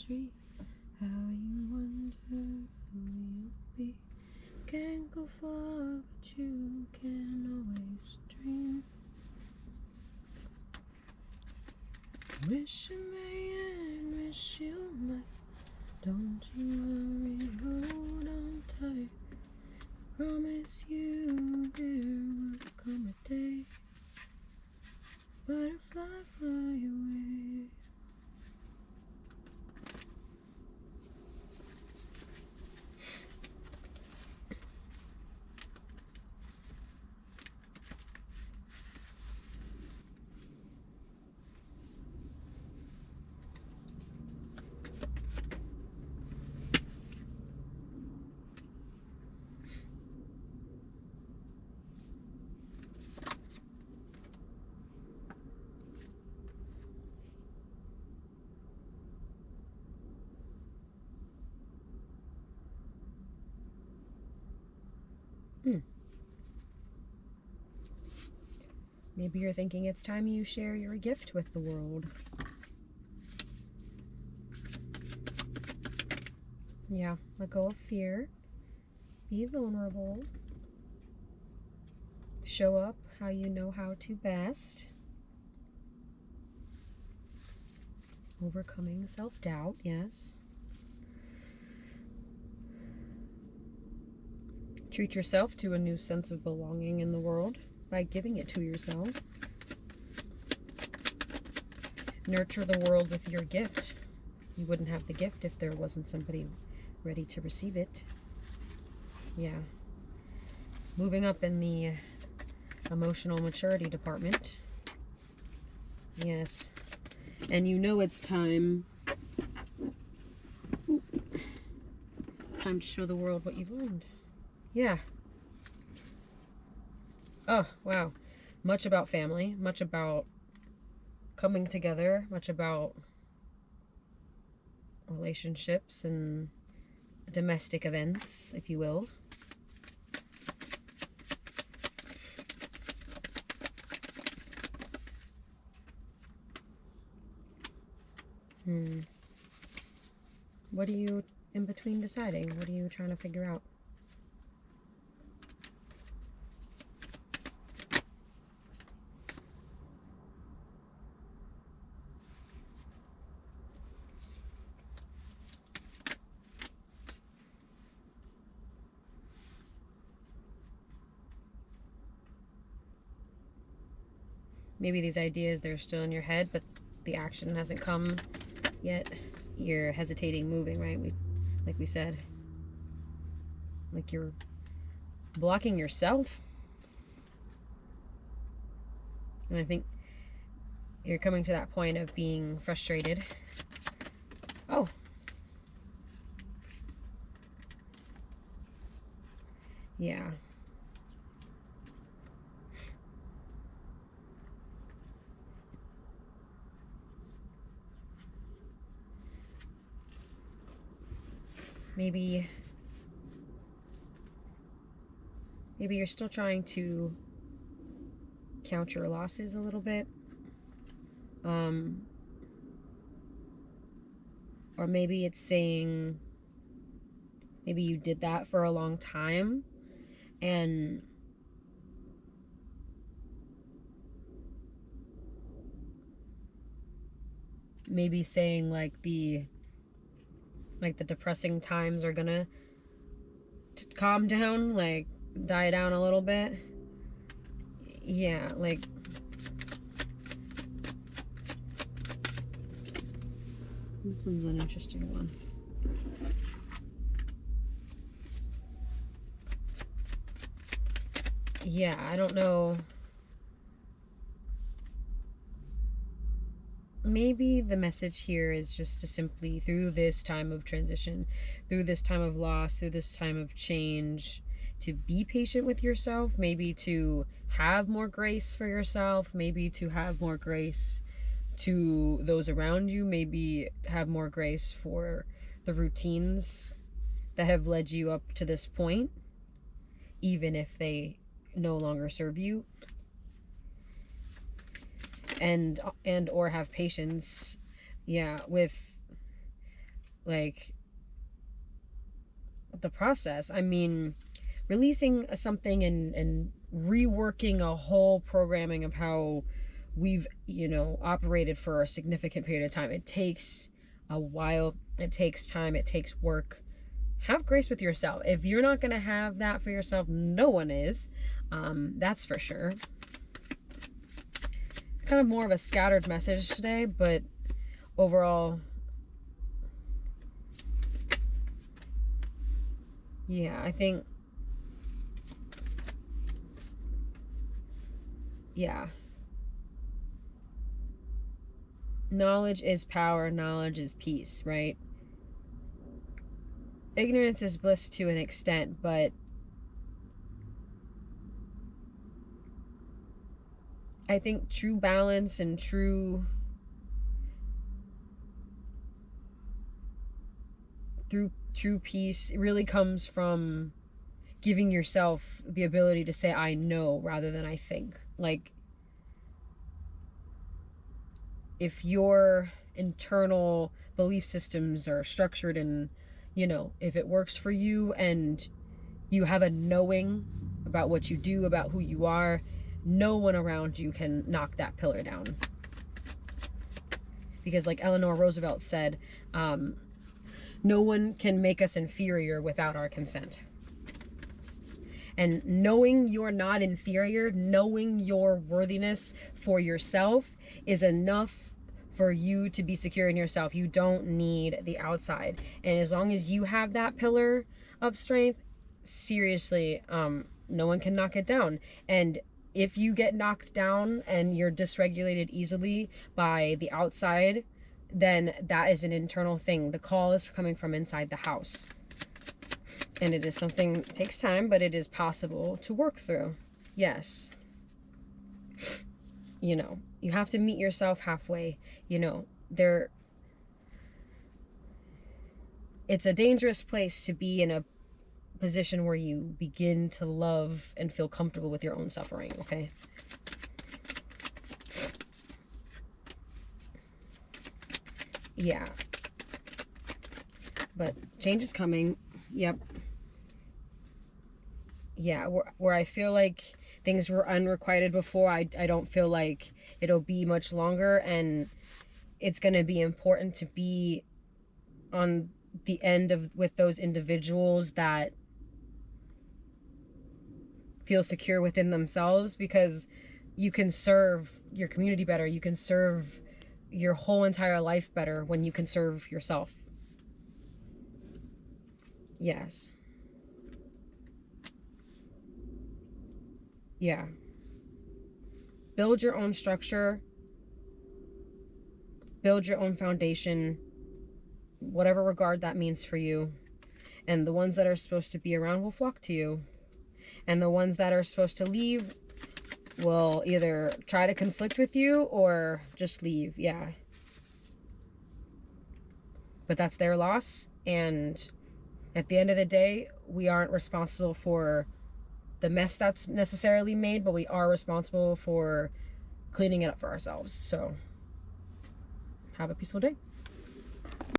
tree. How you wonder who you'll be. Can't go far, but you can always dream. Wish you may and wish you might. Don't you worry, hold on tight. I promise you there will come a day. Butterfly, fly away. Maybe you're thinking it's time you share your gift with the world. Yeah, let go of fear. Be vulnerable. Show up how you know how to best. Overcoming self-doubt, yes. Treat yourself to a new sense of belonging in the world by giving it to yourself. Nurture the world with your gift. You wouldn't have the gift if there wasn't somebody ready to receive it. Yeah. Moving up in the emotional maturity department. Yes. And you know it's time to show the world what you've learned. Yeah. Oh, wow. Much about family, much about coming together, much about relationships and domestic events, if you will. What are you in between deciding? What are you trying to figure out? Maybe these ideas, they're still in your head, but the action hasn't come yet. You're hesitating moving, right? Like we said. Like you're blocking yourself. And I think you're coming to that point of being frustrated. Oh. Yeah. Maybe you're still trying to count your losses a little bit. Or maybe it's saying, maybe you did that for a long time, and maybe saying like the depressing times are gonna calm down, like die down a little bit. Yeah, like this one's an interesting one. Yeah, I don't know. Maybe the message here is just to simply, through this time of transition, through this time of loss, through this time of change, to be patient with yourself, maybe to have more grace for yourself, maybe to have more grace to those around you, maybe have more grace for the routines that have led you up to this point, even if they no longer serve you. And or have patience, yeah, with like the process. I mean, releasing something and reworking a whole programming of how we've, operated for a significant period of time. It takes a while. It takes time. It takes work. Have grace with yourself. If you're not going to have that for yourself, no one is. That's for sure. Kind of more of a scattered message today, but overall, yeah, I think, yeah. Knowledge is power. Knowledge is peace, right? Ignorance is bliss to an extent, but I think true balance and true peace really comes from giving yourself the ability to say I know rather than I think. Like, if your internal belief systems are structured and, if it works for you and you have a knowing about what you do, about who you are, no one around you can knock that pillar down. Because like Eleanor Roosevelt said, no one can make us inferior without our consent. And knowing you're not inferior, knowing your worthiness for yourself is enough for you to be secure in yourself. You don't need the outside. And as long as you have that pillar of strength, seriously, no one can knock it down. And if you get knocked down and you're dysregulated easily by the outside, then that is an internal thing. The call is coming from inside the house. And it is something that takes time, but it is possible to work through. Yes. You have to meet yourself halfway. It's a dangerous place to be in a position where you begin to love and feel comfortable with your own suffering, okay? Yeah. But change is coming. Yep. Yeah, where I feel like things were unrequited before, I don't feel like it'll be much longer, and it's going to be important to be on the end with those individuals that feel secure within themselves, because you can serve your community better. You can serve your whole entire life better when you can serve yourself. Yes. Yeah. Build your own structure. Build your own foundation, whatever regard that means for you. And the ones that are supposed to be around will flock to you. And the ones that are supposed to leave will either try to conflict with you or just leave. Yeah. But that's their loss. And at the end of the day, we aren't responsible for the mess that's necessarily made, but we are responsible for cleaning it up for ourselves. So have a peaceful day.